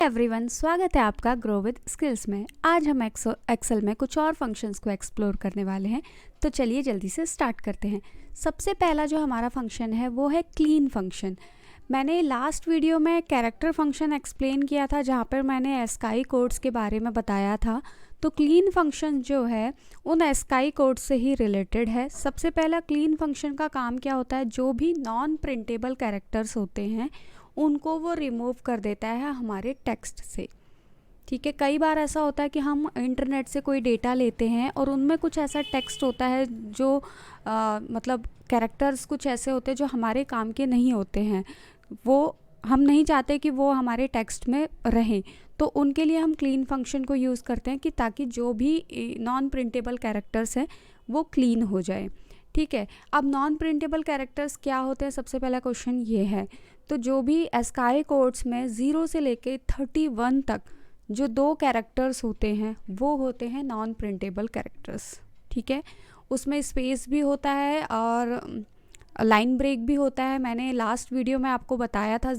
Everyone, स्वागत है आपका ग्रो विद स्किल्स में। आज हम एक्सेल में कुछ और फंक्शंस को एक्सप्लोर करने वाले हैं। तो चलिए जल्दी से स्टार्ट करते हैं। सबसे पहला जो हमारा फंक्शन है वो है क्लीन फंक्शन। मैंने लास्ट वीडियो में कैरेक्टर फंक्शन एक्सप्लेन किया था, जहाँ पर मैंने एस्काई कोड्स के बारे में बताया था। तो क्लीन फंक्शन जो है उन एस्काई कोड्स से ही रिलेटेड है। सबसे पहला क्लीन फंक्शन का काम क्या होता है, जो भी नॉन प्रिंटेबल कैरेक्टर्स होते हैं उनको वो रिमूव कर देता है हमारे टेक्स्ट से। ठीक है, कई बार ऐसा होता है कि हम इंटरनेट से कोई डेटा लेते हैं और उनमें कुछ ऐसा टेक्स्ट होता है जो मतलब कैरेक्टर्स कुछ ऐसे होते हैं जो हमारे काम के नहीं होते हैं, वो हम नहीं चाहते कि वो हमारे टेक्स्ट में रहें। तो उनके लिए हम क्लीन फंक्शन को यूज़ करते हैं कि ताकि जो भी नॉन प्रिंटेबल कैरेक्टर्स हैं वो क्लीन हो जाए। ठीक है, अब नॉन प्रिंटेबल कैरेक्टर्स क्या होते हैं, सबसे पहला क्वेश्चन ये है। तो जो भी एस्काई कोड्स में 0 से लेके 31 तक जो 2 कैरेक्टर्स होते हैं वो होते हैं नॉन प्रिंटेबल कैरेक्टर्स। ठीक है, उसमें स्पेस भी होता है और लाइन ब्रेक भी होता है। मैंने लास्ट वीडियो में आपको बताया था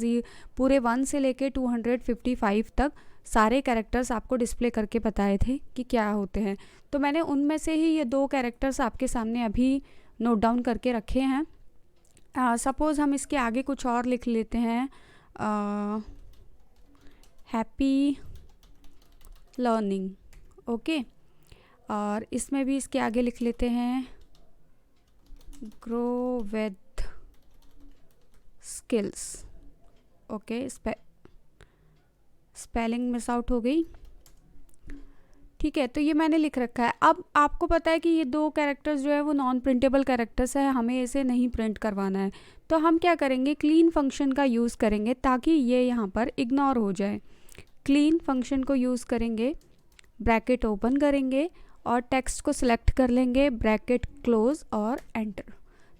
पूरे 1 से लेके 255 तक सारे कैरेक्टर्स आपको डिस्प्ले करके बताए थे कि क्या होते हैं। तो मैंने उनमें से ही ये 2 कैरेक्टर्स आपके सामने अभी नोट डाउन करके रखे हैं। सपोज़ हम इसके आगे कुछ और लिख लेते हैं, हैप्पी लर्निंग। ओके, और इसमें भी इसके आगे लिख लेते हैं grow with skills. Okay, spelling miss out हो गई। ठीक है, तो ये मैंने लिख रखा है। अब आपको पता है कि ये 2 कैरेक्टर्स जो है वो नॉन प्रिंटेबल कैरेक्टर्स है, हमें इसे नहीं प्रिंट करवाना है। तो हम क्या करेंगे, क्लीन फंक्शन का यूज़ करेंगे ताकि ये यहाँ पर इग्नोर हो जाए। क्लीन फंक्शन को यूज़ करेंगे, ब्रैकेट ओपन करेंगे और टेक्स्ट को सिलेक्ट कर लेंगे, ब्रैकेट क्लोज और एंटर।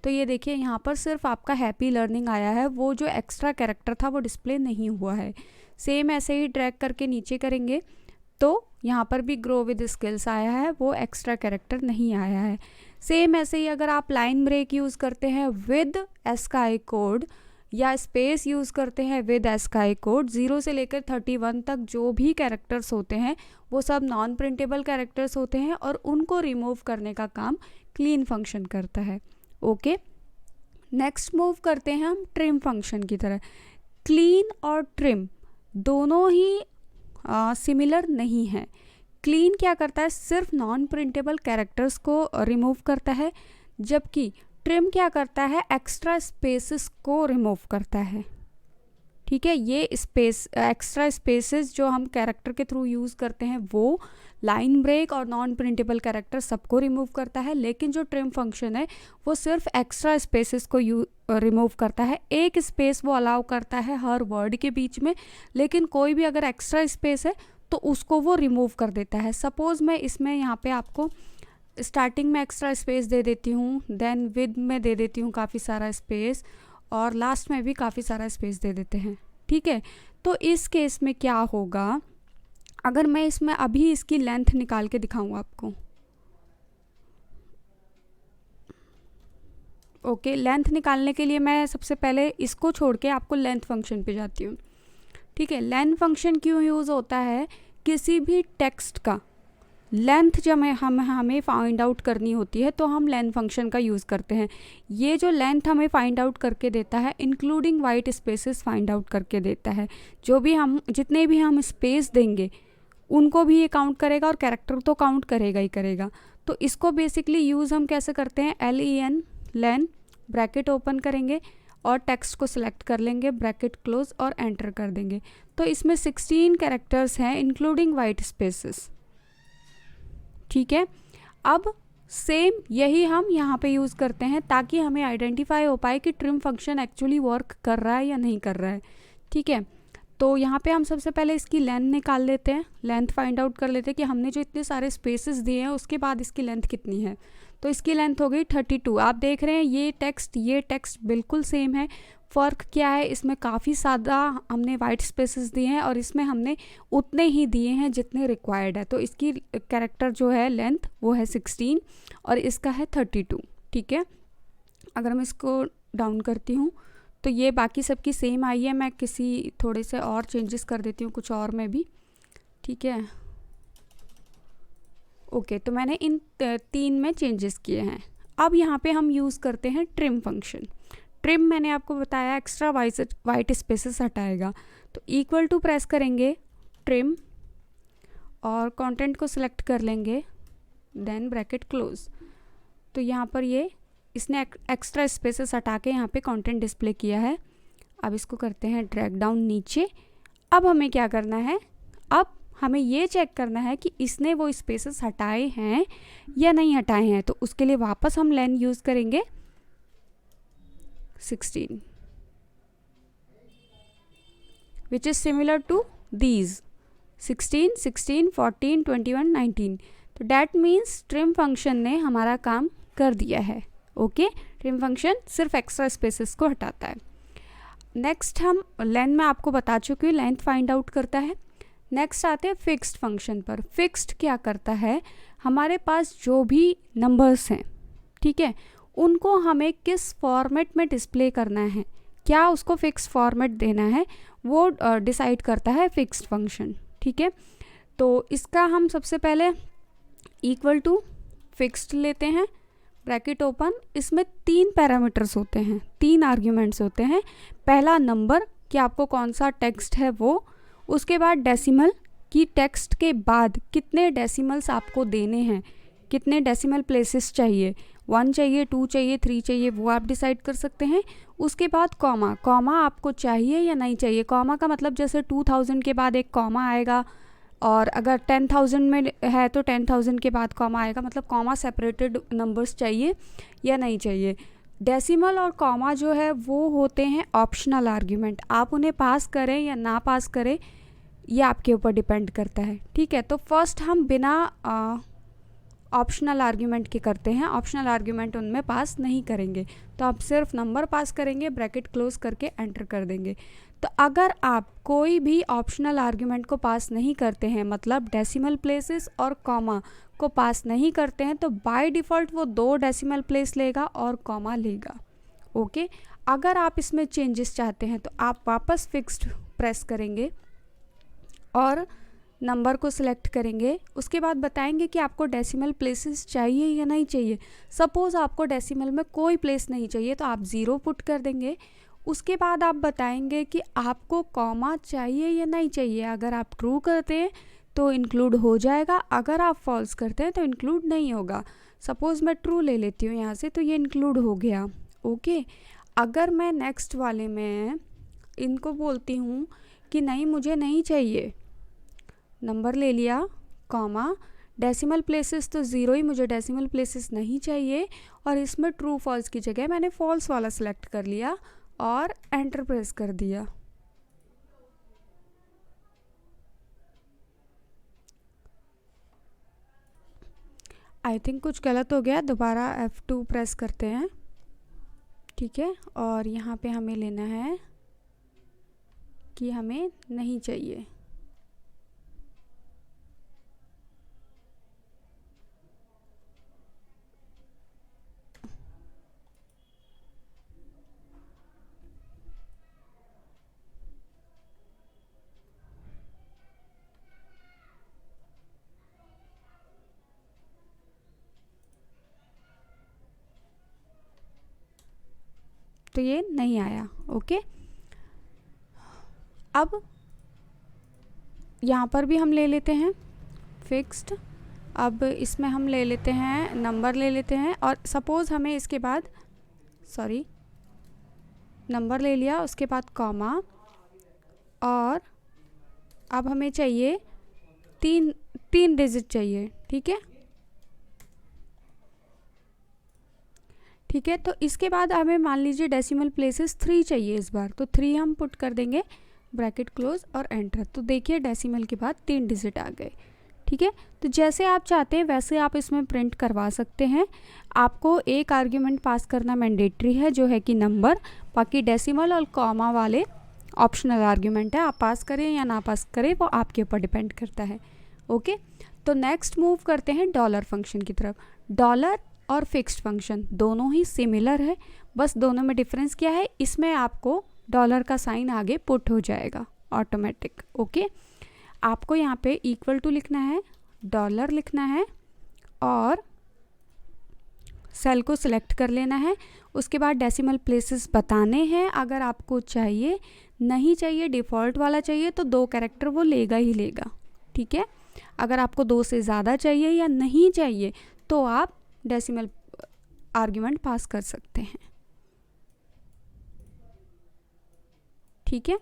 तो ये देखिए यहाँ पर सिर्फ आपका हैप्पी लर्निंग आया है, वो जो एक्स्ट्रा कैरेक्टर था वो डिस्प्ले नहीं हुआ है। सेम ऐसे ही ड्रैग करके नीचे करेंगे तो यहाँ पर भी ग्रो विद स्किल्स आया है, वो एक्स्ट्रा कैरेक्टर नहीं आया है। सेम ऐसे ही अगर आप लाइन ब्रेक यूज़ करते हैं विद एस्काई कोड या स्पेस यूज़ करते हैं विद एस्काई कोड, 0 से लेकर 31 तक जो भी कैरेक्टर्स होते हैं वो सब नॉन प्रिंटेबल कैरेक्टर्स होते हैं और उनको रिमूव करने का काम क्लीन फंक्शन करता है। ओके, नेक्स्ट मूव करते हैं हम ट्रिम फंक्शन की तरह। क्लीन और ट्रिम दोनों ही सिमिलर नहीं है। क्लीन क्या करता है, सिर्फ नॉन प्रिंटेबल कैरेक्टर्स को रिमूव करता है, जबकि ट्रिम क्या करता है, एक्स्ट्रा स्पेसेस को रिमूव करता है। ठीक है, ये एक्स्ट्रा स्पेसेस जो हम कैरेक्टर के थ्रू यूज़ करते हैं वो लाइन ब्रेक और नॉन प्रिंटेबल कैरेक्टर सबको रिमूव करता है, लेकिन जो ट्रिम फंक्शन है वो सिर्फ एक्स्ट्रा स्पेसेस को रिमूव करता है। एक स्पेस वो अलाउ करता है हर वर्ड के बीच में, लेकिन कोई भी अगर एक्स्ट्रा स्पेस है तो उसको वो रिमूव कर देता है। सपोज़ मैं इसमें यहाँ पे आपको स्टार्टिंग में एक्स्ट्रा स्पेस दे देती हूँ, देन विद में दे देती हूँ काफ़ी सारा स्पेस, और लास्ट में भी काफ़ी सारा स्पेस दे देते हैं। ठीक है, तो इस केस में क्या होगा, अगर मैं इसमें अभी इसकी लेंथ निकाल के दिखाऊँ आपको। ओके, लेंथ निकालने के लिए मैं सबसे पहले इसको छोड़ के आपको लेंथ फंक्शन पे जाती हूँ। ठीक है, लेंथ फंक्शन क्यों यूज़ होता है, किसी भी टेक्स्ट का लेंथ जब हमें फाइंड आउट करनी होती है तो हम लेंथ फंक्शन का यूज़ करते हैं। ये जो लेंथ हमें फाइंड आउट करके देता है, including white spaces find out करके देता है। जो भी हम जितने भी हम स्पेस देंगे उनको भी ये काउंट करेगा और कैरेक्टर तो काउंट करेगा ही करेगा। तो इसको बेसिकली यूज़ हम कैसे करते हैं, LEN लेन ब्रैकेट ओपन करेंगे और टेक्स्ट को सिलेक्ट कर लेंगे, ब्रैकेट क्लोज और एंटर कर देंगे। तो इसमें 16 कैरेक्टर्स हैं इंक्लूडिंग वाइट स्पेसेस। ठीक है, अब सेम यही हम यहाँ पे यूज़ करते हैं ताकि हमें आइडेंटिफाई हो पाए कि ट्रिम फंक्शन एक्चुअली वर्क कर रहा है या नहीं कर रहा है। ठीक है, तो यहाँ पे हम सबसे पहले इसकी लेंथ निकाल लेते हैं, लेंथ फाइंड आउट कर लेते हैं कि हमने जो इतने सारे स्पेसेस दिए हैं उसके बाद इसकी लेंथ कितनी है। तो इसकी लेंथ हो गई 32। आप देख रहे हैं ये टेक्स्ट बिल्कुल सेम है। फ़र्क क्या है, इसमें काफ़ी ज़्यादा हमने वाइट स्पेसेस दिए हैं और इसमें हमने उतने ही दिए हैं जितने रिक्वायर्ड है। तो इसकी कैरेक्टर जो है लेंथ वो है 16 और इसका है 32। ठीक है, अगर मैं इसको डाउन करती हूँ तो ये बाकी सबकी सेम आई है, मैं किसी थोड़े से और चेंजेस कर देती हूँ कुछ और में भी, ठीक है। ओके, तो मैंने इन 3 में चेंजेस किए हैं। अब यहाँ पे हम यूज़ करते हैं ट्रिम फंक्शन। ट्रिम मैंने आपको बताया एक्स्ट्रा वाइट स्पेसेस हटाएगा। तो इक्वल टू प्रेस करेंगे ट्रिम और कंटेंट को सिलेक्ट कर लेंगे, देन ब्रैकेट क्लोज। तो यहाँ पर ये इसने एक्स्ट्रा स्पेसेस हटा के यहाँ पे कंटेंट डिस्प्ले किया है। अब इसको करते हैं ड्रैग डाउन नीचे। अब हमें क्या करना है, अब हमें ये चेक करना है कि इसने वो स्पेसेस हटाए हैं या नहीं हटाए हैं। तो उसके लिए वापस हम लेन यूज़ करेंगे 16 which is similar to these 16, 16, 14, 21, 19। तो डैट मीन्स ट्रिम फंक्शन ने हमारा काम कर दिया है। ओके, ट्रिम फंक्शन सिर्फ एक्स्ट्रा स्पेसेस को हटाता है। नेक्स्ट हम लेंथ में आपको बता चुकी हूँ, लेंथ फाइंड आउट करता है। नेक्स्ट आते हैं फिक्स्ड फंक्शन पर। फिक्स्ड क्या करता है, हमारे पास जो भी नंबर्स हैं, ठीक है, उनको हमें किस फॉर्मेट में डिस्प्ले करना है, क्या उसको फिक्स फॉर्मेट देना है, वो डिसाइड करता है फिक्स्ड फंक्शन, ठीक है। तो इसका हम सबसे पहले इक्वल टू फिक्स्ड लेते हैं, ब्रैकेट ओपन। इसमें 3 पैरामीटर्स होते हैं, 3 आर्ग्यूमेंट्स होते हैं। पहला नंबर कि आपको कौन सा टेक्स्ट है वो, उसके बाद डेसिमल कि टेक्स्ट के बाद कितने डेसिमल्स आपको देने हैं, कितने डेसिमल प्लेसेस चाहिए, 1 चाहिए, 2 चाहिए, 3 चाहिए, वो आप डिसाइड कर सकते हैं। उसके बाद कॉमा, कॉमा आपको चाहिए या नहीं चाहिए। कॉमा का मतलब जैसे 2000 के बाद एक कॉमा आएगा, और अगर 10,000 में है तो 10,000 के बाद कॉमा आएगा, मतलब कॉमा सेपरेटेड नंबर्स चाहिए या नहीं चाहिए। डेसिमल और कॉमा जो है वो होते हैं ऑप्शनल आर्ग्यूमेंट, आप उन्हें पास करें या ना पास करें ये आपके ऊपर डिपेंड करता है, ठीक है। तो फर्स्ट हम बिना ऑप्शनल आर्ग्यूमेंट के करते हैं, ऑप्शनल आर्ग्यूमेंट उनमें पास नहीं करेंगे। तो आप सिर्फ नंबर पास करेंगे, ब्रैकेट क्लोज करके एंटर कर देंगे। तो अगर आप कोई भी ऑप्शनल आर्ग्यूमेंट को पास नहीं करते हैं, मतलब डेसिमल प्लेसेस और कॉमा को पास नहीं करते हैं, तो बाय डिफ़ॉल्ट वो 2 डेसिमल प्लेस लेगा और कॉमा लेगा। ओके, अगर आप इसमें चेंजेस चाहते हैं तो आप वापस फिक्स्ड प्रेस करेंगे और नंबर को सिलेक्ट करेंगे। उसके बाद बताएंगे कि आपको डेसिमल प्लेसेस चाहिए या नहीं चाहिए। सपोज़ आपको डेसिमल में कोई प्लेस नहीं चाहिए तो आप 0 पुट कर देंगे। उसके बाद आप बताएंगे कि आपको कॉमा चाहिए या नहीं चाहिए। अगर आप ट्रू करते हैं तो इंक्लूड हो जाएगा, अगर आप फॉल्स करते हैं तो इंक्लूड नहीं होगा। सपोज़ मैं ट्रू ले लेती हूँ यहाँ से, तो ये इंक्लूड हो गया। ओके, अगर मैं नेक्स्ट वाले में इनको बोलती हूँ कि नहीं मुझे नहीं चाहिए, नंबर ले लिया, कॉमा, डेसिमल प्लेसेस तो 0 ही, मुझे डेसिमल प्लेसेस नहीं चाहिए, और इसमें ट्रू फॉल्स की जगह मैंने फॉल्स वाला सिलेक्ट कर लिया और एंटर प्रेस कर दिया। आई थिंक कुछ गलत हो गया, दोबारा F2 प्रेस करते हैं, ठीक है। और यहाँ पे हमें लेना है कि हमें नहीं चाहिए। तो ये नहीं आया। ओके, अब यहाँ पर भी हम ले लेते हैं फिक्स्ड। अब इसमें हम ले लेते हैं नंबर ले लेते हैं, और सपोज़ हमें इसके बाद नंबर ले लिया, उसके बाद कॉमा, और अब हमें चाहिए 3 डिजिट चाहिए, ठीक है। ठीक है, तो इसके बाद हमें मान लीजिए डेसिमल प्लेसेस 3 चाहिए इस बार, तो 3 हम पुट कर देंगे, ब्रैकेट क्लोज और एंटर। तो देखिए डेसिमल के बाद 3 डिजिट आ गए, ठीक है। तो जैसे आप चाहते हैं वैसे आप इसमें प्रिंट करवा सकते हैं। आपको एक आर्ग्यूमेंट पास करना मैंडेटरी है जो है कि नंबर, बाकी डेसिमल और कॉमा वाले ऑप्शनल आर्ग्यूमेंट है, आप पास करें या ना पास करें वो आपके ऊपर डिपेंड करता है। ओके, तो नेक्स्ट मूव करते हैं डॉलर फंक्शन की तरफ। डॉलर और फिक्स्ड फंक्शन दोनों ही सिमिलर है, बस दोनों में डिफरेंस क्या है, इसमें आपको डॉलर का साइन आगे पुट हो जाएगा ऑटोमेटिक। ओके, आपको यहाँ पे इक्वल टू लिखना है, डॉलर लिखना है और सेल को सिलेक्ट कर लेना है। उसके बाद डेसिमल प्लेसेस बताने हैं, अगर आपको चाहिए, नहीं चाहिए डिफ़ॉल्ट वाला चाहिए तो 2 कैरेक्टर वो लेगा ही लेगा। ठीक है, अगर आपको 2 से ज़्यादा चाहिए या नहीं चाहिए तो आप डेसिमल आर्ग्यूमेंट पास कर सकते हैं। ठीक है,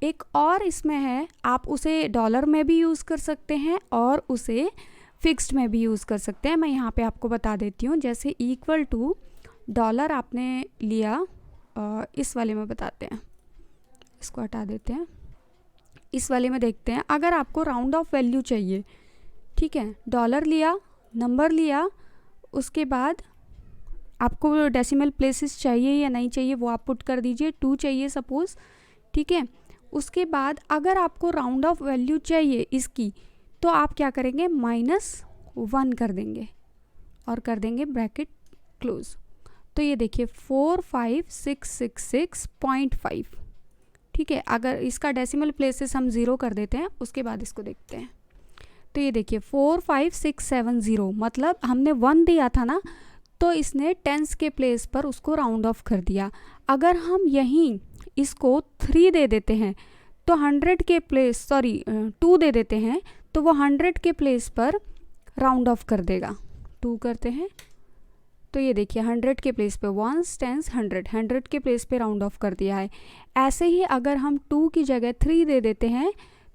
एक और इसमें है, आप उसे डॉलर में भी यूज़ कर सकते हैं और उसे फिक्स्ड में भी यूज़ कर सकते हैं। मैं यहाँ पे आपको बता देती हूँ, जैसे इक्वल टू डॉलर आपने लिया, इस वाले में बताते हैं, इसको हटा देते हैं, इस वाले में देखते हैं। अगर आपको राउंड ऑफ वैल्यू चाहिए, ठीक है, डॉलर लिया, नंबर लिया, उसके बाद आपको डेसिमल प्लेसेस चाहिए या नहीं चाहिए वो आप पुट कर दीजिए, 2 चाहिए सपोज़। ठीक है, उसके बाद अगर आपको राउंड ऑफ वैल्यू चाहिए इसकी, तो आप क्या करेंगे, -1 कर देंगे और कर देंगे ब्रैकेट क्लोज। तो ये देखिए 45666.5। ठीक है, अगर इसका डेसिमल प्लेसेस हम 0 कर देते हैं, उसके बाद इसको देखते हैं। तो ये देखिए 45670, मतलब हमने 1 दिया था ना, तो इसने टेंस के प्लेस पर उसको राउंड ऑफ कर दिया। अगर हम यहीं इसको 3 दे देते हैं तो 100 के प्लेस 2 दे देते हैं तो वो 100 के प्लेस पर राउंड ऑफ कर देगा। 2 करते हैं तो ये देखिए 100 के प्लेस पे 1 10 100 के प्लेस पे राउंड ऑफ कर दिया है। ऐसे ही अगर हम 2 की जगह 3 दे देते हैं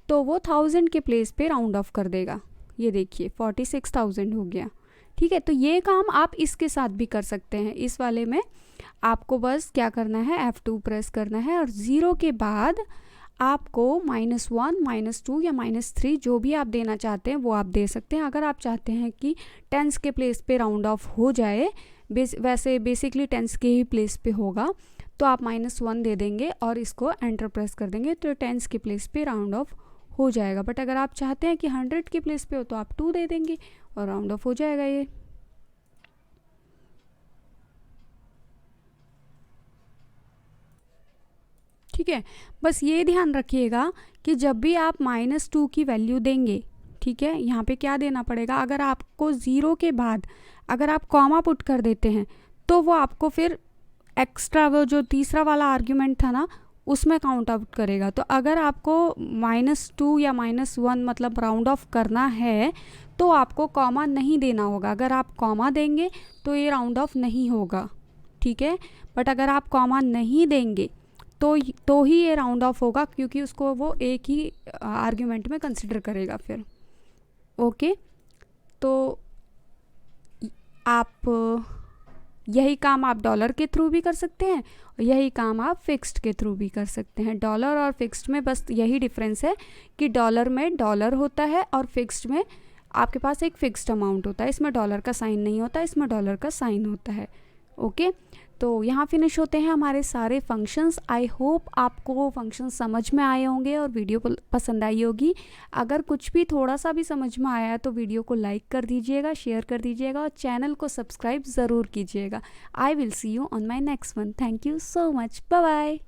तो वो 1000 के प्लेस पे राउंड ऑफ कर देगा। ये देखिए 46,000 हो गया। ठीक है, तो ये काम आप इसके साथ भी कर सकते हैं। इस वाले में आपको बस क्या करना है, F2 प्रेस करना है और 0 के बाद आपको -1 -2 या -3 जो भी आप देना चाहते हैं वो आप दे सकते हैं। अगर आप चाहते हैं कि टेंस के प्लेस पे राउंड ऑफ हो जाए, वैसे बेसिकली टेंस के ही प्लेस पे होगा, तो आप -1 दे देंगे और इसको एंटर प्रेस कर देंगे तो टेंस के प्लेस पे राउंड ऑफ हो जाएगा। बट अगर आप चाहते हैं कि 100 के प्लेस पे हो तो आप 2 दे देंगे और राउंड ऑफ हो जाएगा ये। ठीक है, बस ये ध्यान रखिएगा कि जब भी आप -2 की वैल्यू देंगे, ठीक है, यहाँ पे क्या देना पड़ेगा, अगर आपको 0 के बाद अगर आप कॉमा पुट कर देते हैं तो वो आपको फिर एक्स्ट्रा वो जो तीसरा वाला आर्ग्यूमेंट था ना उसमें काउंट आउट करेगा। तो अगर आपको -2 या -1 मतलब राउंड ऑफ करना है तो आपको कॉमा नहीं देना होगा। अगर आप कॉमा देंगे तो ये राउंड ऑफ नहीं होगा। ठीक है, बट अगर आप कॉमा नहीं देंगे तो ही ये राउंड ऑफ होगा, क्योंकि उसको वो एक ही आर्ग्यूमेंट में कंसिडर करेगा फिर। ओके, तो आप यही काम आप डॉलर के थ्रू भी कर सकते हैं और यही काम आप फिक्स्ड के थ्रू भी कर सकते हैं। डॉलर और फिक्स्ड में बस यही डिफरेंस है कि डॉलर में डॉलर होता है और फिक्स्ड में आपके पास एक फिक्स्ड अमाउंट होता है। इसमें डॉलर का साइन नहीं होता, इसमें डॉलर का साइन होता है। ओके, तो यहाँ फिनिश होते हैं हमारे सारे फंक्शंस। आई होप आपको फंक्शंस समझ में आए होंगे और वीडियो पसंद आई होगी। अगर कुछ भी थोड़ा सा भी समझ में आया तो वीडियो को लाइक कर दीजिएगा, शेयर कर दीजिएगा और चैनल को सब्सक्राइब ज़रूर कीजिएगा। I will see you on my next one. Thank you so much, bye bye.